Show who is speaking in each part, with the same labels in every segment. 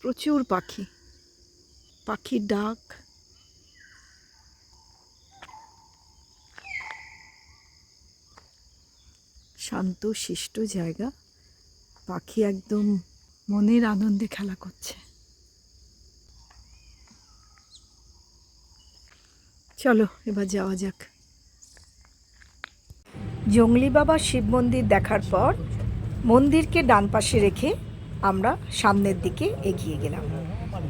Speaker 1: প্রচুর পাখি, পাখির ডাক। শান্ত শিষ্ট জায়গা, পাখি একদম মনের আনন্দে খেলা করছে। চলো এবার যাওয়া যাক। জংলি বাবা শিব মন্দির দেখার পর মন্দিরকে ডান পাশে রেখে আমরা সামনের দিকে এগিয়ে গেলাম।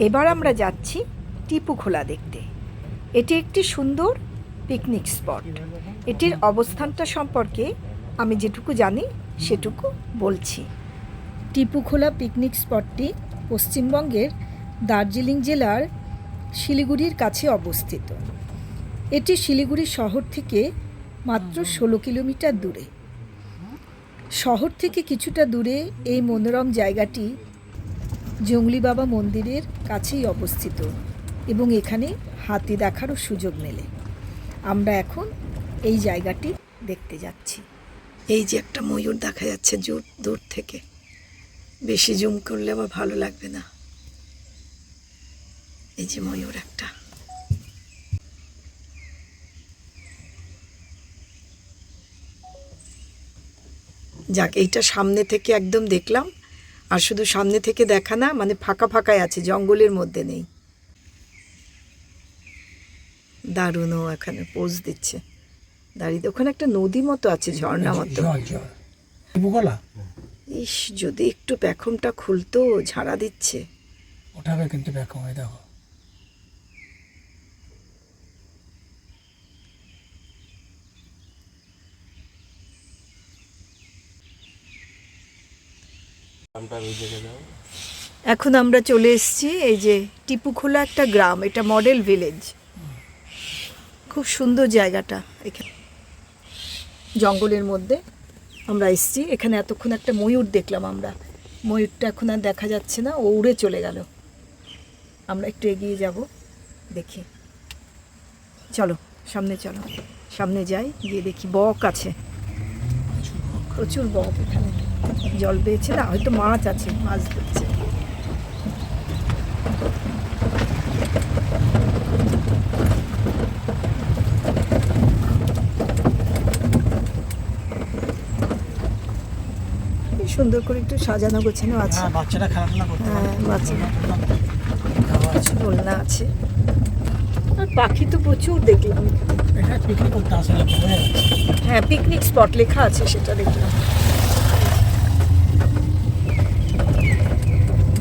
Speaker 1: এবার আমরা যাচ্ছি টিপুখোলা দেখতে। এটি একটি সুন্দর পিকনিক স্পট। এটির অবস্থানটা সম্পর্কে আমি যেটুকু জানি সেটুকু বলছি। টিপুখোলা পিকনিক স্পটটি পশ্চিমবঙ্গের দার্জিলিং জেলার শিলিগুড়ির কাছে অবস্থিত। এটি শিলিগুড়ি শহর থেকে মাত্র 16 কিলোমিটার দূরে। শহর থেকে কিছুটা দূরে এই মনোরম জায়গাটি জংলি বাবা মন্দিরের কাছেই অবস্থিত এবং এখানে হাতি দেখারও সুযোগ মেলে। আমরা এখন এই জায়গাটি দেখতে যাচ্ছি। এই যে একটা ময়ূর দেখা যাচ্ছে দূর থেকে, বেশি জুম করলে আবার ভালো লাগবে না। এই যে ময়ূর একটা। যাক, এইটা সামনে থেকে একদম দেখলাম। আর শুধু সামনে থেকে দেখা না, মানে ফাঁকা ফাঁকাই আছে, জঙ্গলের মধ্যে নেই। দারুণ, ও এখানে পোজ দিচ্ছে দাঁড়িয়ে। ওখানে একটা নদী মতো আছে, ঝর্ণা মতো। ইস, যদি একটু পেখমটা খুলতো, ঝাড়া দিচ্ছে।
Speaker 2: ওঠাবে কিন্তু পেখম, এই দেখো।
Speaker 1: এখন আমরা চলে এসেছি এই যে টিপুখোলা একটা গ্রাম, এটা মডেল ভিলেজ। খুব সুন্দর জায়গাটা। এখানে জঙ্গলের মধ্যে আমরা এসেছি। এখানে এতক্ষণ একটা ময়ূর দেখলাম আমরা। ময়ূরটা এখন আর দেখা যাচ্ছে না, ও উড়ে চলে গেল। আমরা একটু এগিয়ে যাব, দেখি। চলো সামনে, চলো সামনে যাই, গিয়ে দেখি বক আছে, প্রচুর বক। এখানে জল পেয়েছে না, হয়তো মাছ আছে, মাছ ধরছে। সুন্দর করে একটু সাজানো গোছানো আছে।
Speaker 2: বাচ্চারা খেলাধুলা করতে পারে।
Speaker 1: হ্যাঁ, বাচ্চারা দোলনা আছে। আর পাখি তো প্রচুর দেখলাম।
Speaker 2: এটা পিকনিক করতে আসলে
Speaker 1: হ্যাঁ, পিকনিক স্পট লেখা আছে, সেটা দেখলাম।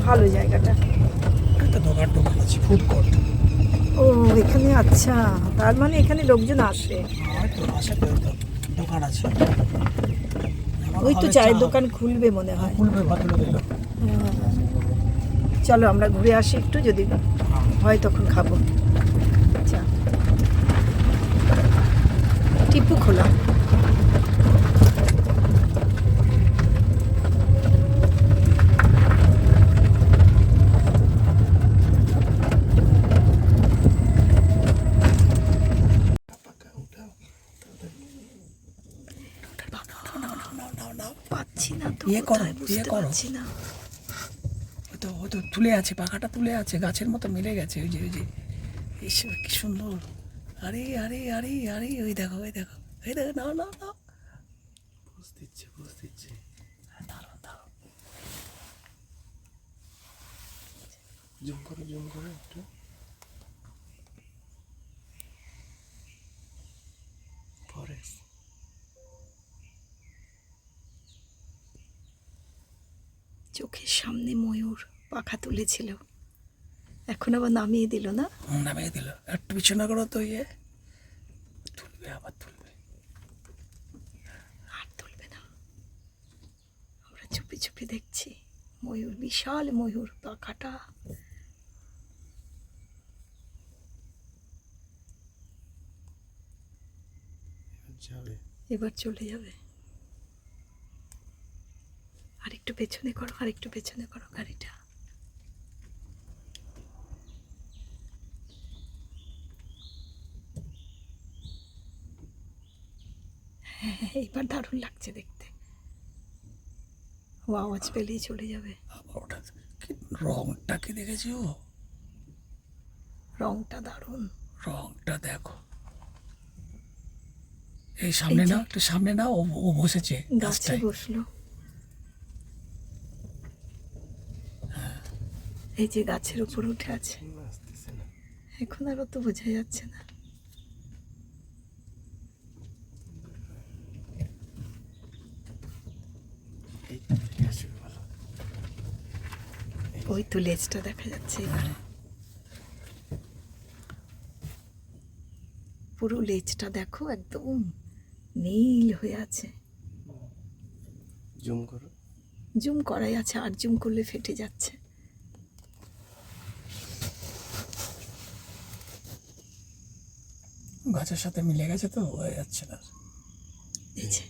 Speaker 1: ভালো জায়গাটা।
Speaker 2: একটা দোকান আছে, ফুড কোর্ট।
Speaker 1: ও এখানে, আচ্ছা, তার মানে এখানে লোকজন আসে।
Speaker 2: দোকান আছে।
Speaker 1: ওই তো চায়ের দোকান খুলবে মনে হয়।
Speaker 2: খুলবে, ভাতগুলো দিল।
Speaker 1: চলো আমরা ঘুরে আসি একটু, যদি হয় তখন খাবো। আচ্ছা, টিপুখোলা। পাচ্ছি না তো, বুঝতে পারছি না।
Speaker 2: ও তো তুলে আছে, পাখাটা তুলে আছে, গাছের মতো মিলে গেছে। ওই যে ঈশ্বর, কি সুন্দর। আরে আরে আরে আরে, ওই দেখো, ওই দেখো, ওই দেখো, নাও নাও নাও। পোজ দিচ্ছে। দারুণ দারুণ। জুম করো একটু। ফরেস্ট।
Speaker 1: চোখের সামনে ময়ূর পাখা তুলেছিল, এখন আবার নামিয়ে দিল না?
Speaker 2: নামিয়ে দিল। একটু বিছানা করো তো, তুলবে, আবার তুলবে।
Speaker 1: আর তুলবে না। আমরা চুপি চুপি দেখছি ময়ূর, বিশাল ময়ূর, পাখাটা। এবার চলে যাবে। আরেকটু পেছনে করো, আরেকটু পেছনে করো গাড়িটা। হ্যাঁ, এইবার দারুণ লাগছে দেখতে। ও আওয়াজ পেলেই চলে যাবে।
Speaker 2: আবার ওটা রংটাকে দেখেছো?
Speaker 1: রংটা দারুণ।
Speaker 2: রংটা দেখো। এই সামনে
Speaker 1: এই যে।
Speaker 2: নাও, একটু সামনে নাও। ও বসেছে
Speaker 1: গাছে
Speaker 2: গাছটায়।
Speaker 1: বসলো। এই যে গাছের উপর উঠে আছে। এখন আর অত বোঝা যাচ্ছে না। ওই তো লেজটা দেখা যাচ্ছে এবার। পুরো লেজটা দেখো, একদম নীল হয়ে আছে।
Speaker 3: জুম করো।
Speaker 1: জুম করাই আছে, আর জুম করলে ফেটে যাচ্ছে।
Speaker 2: গাছের সাথে মিলে গেছে তো, হয়ে যাচ্ছে না।
Speaker 1: এই যে।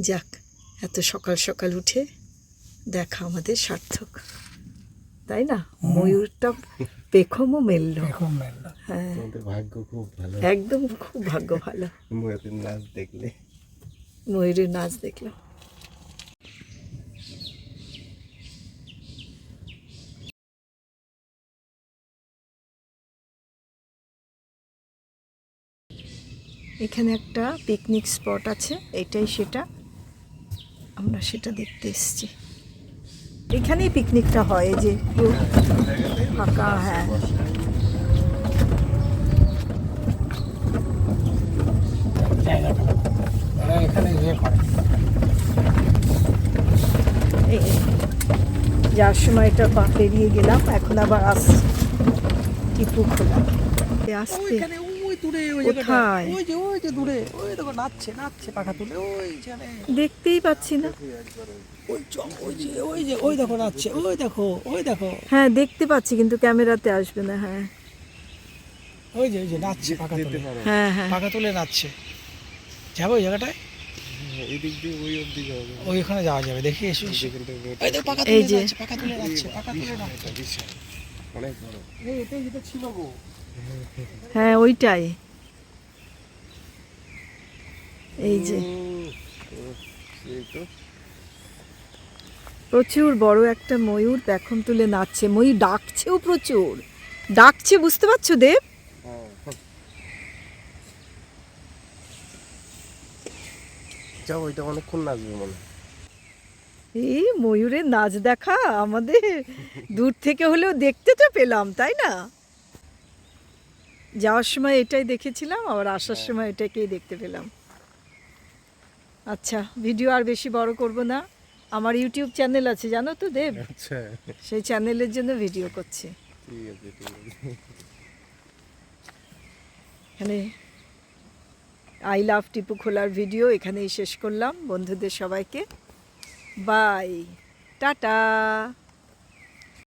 Speaker 1: যাক, এত সকাল সকাল উঠে দেখা আমাদের সার্থক, তাই না? ময়ূরটা পেখমও মেললো।
Speaker 2: এখন মেলনা।
Speaker 1: হ্যাঁ,
Speaker 3: তোমাদের ভাগ্য খুব ভালো,
Speaker 1: একদম খুব ভাগ্য ভালো।
Speaker 3: ময়ূরের নাচ দেখলে।
Speaker 1: ময়ূরের নাচ দেখলো। এখানে একটা পিকনিক স্পট আছে, এটাই সেটা। আমরা সেটা দেখতে এসেছি। এখানেই পিকনিকটা হয়, এই যে পুরো ফাঁকা। হ্যাঁ,
Speaker 2: জায়গাটা ওরা এখানে ইয়ে করে।
Speaker 1: এই যার সময় এটা পেরিয়ে গেলাম, এখন আবার আসছি টিপু খোলা আসতে।
Speaker 2: ওইখানে ওই দূরে ওই
Speaker 1: কোথায়?
Speaker 2: জায়গাটা, ওই যে দূরে, ওই দেখো নাচছে নাচছে পাখা তুলে ওইখানে।
Speaker 1: দেখতেই পাচ্ছি না।
Speaker 2: ওই দেখো নাচছে, ওই দেখো।
Speaker 1: হ্যাঁ, দেখতে পাচ্ছি কিন্তু ক্যামেরাতে আসবে না। হ্যাঁ
Speaker 2: ওই যে নাচছে পাখা তুলে।
Speaker 1: হ্যাঁ হ্যাঁ।
Speaker 2: পাখা তুলে নাচছে। যাবো ওই জায়গাটায়?
Speaker 3: এদিক দিয়ে ওই অবধি যাওয়া যাবে।
Speaker 2: ওইখানে যাওয়া যাবে, দেখি এসো এসো।
Speaker 3: যেখান থেকে road
Speaker 2: এই দেখো পাখা
Speaker 1: এই
Speaker 2: তুলে
Speaker 1: যে।
Speaker 2: নাচছে, পাখা তুলে নাচছে, পাখা তুলে নাচছে।
Speaker 3: বিশাল, অনেক বড়।
Speaker 2: এই এটাই যেটা ছিল গো।
Speaker 1: হ্যাঁ, ওইটাই। এই যে
Speaker 3: এই তো
Speaker 1: প্রচুর বড় একটা ময়ূর পেখম তুলে নাচছে। ময়ূর ডাকছেও প্রচুর, ডাকছে, বুঝতে পারছো দেব?
Speaker 3: যাও, ওইটা অনেকক্ষণ নাচবে মনে হয়।
Speaker 1: এই ময়ূরের নাচ দেখা আমাদের দূর থেকে হলেও দেখতে তো পেলাম, তাই না? যাওয়ার সময় এটাই দেখেছিলাম, আবার আসার সময় এটাকেই দেখতে পেলাম। আচ্ছা, ভিডিও আর বেশি বড় করব না। আমার ইউটিউব চ্যানেল আছে, জানো তো দেব?
Speaker 3: আচ্ছা,
Speaker 1: সেই চ্যানেলের জন্য ভিডিও করছি।
Speaker 3: ঠিক আছে ঠিক আছে।
Speaker 1: এখানে আই লাভ টিপু খোলার ভিডিও এখানেই শেষ করলাম। বন্ধুদের সবাইকে বাই, টাটা।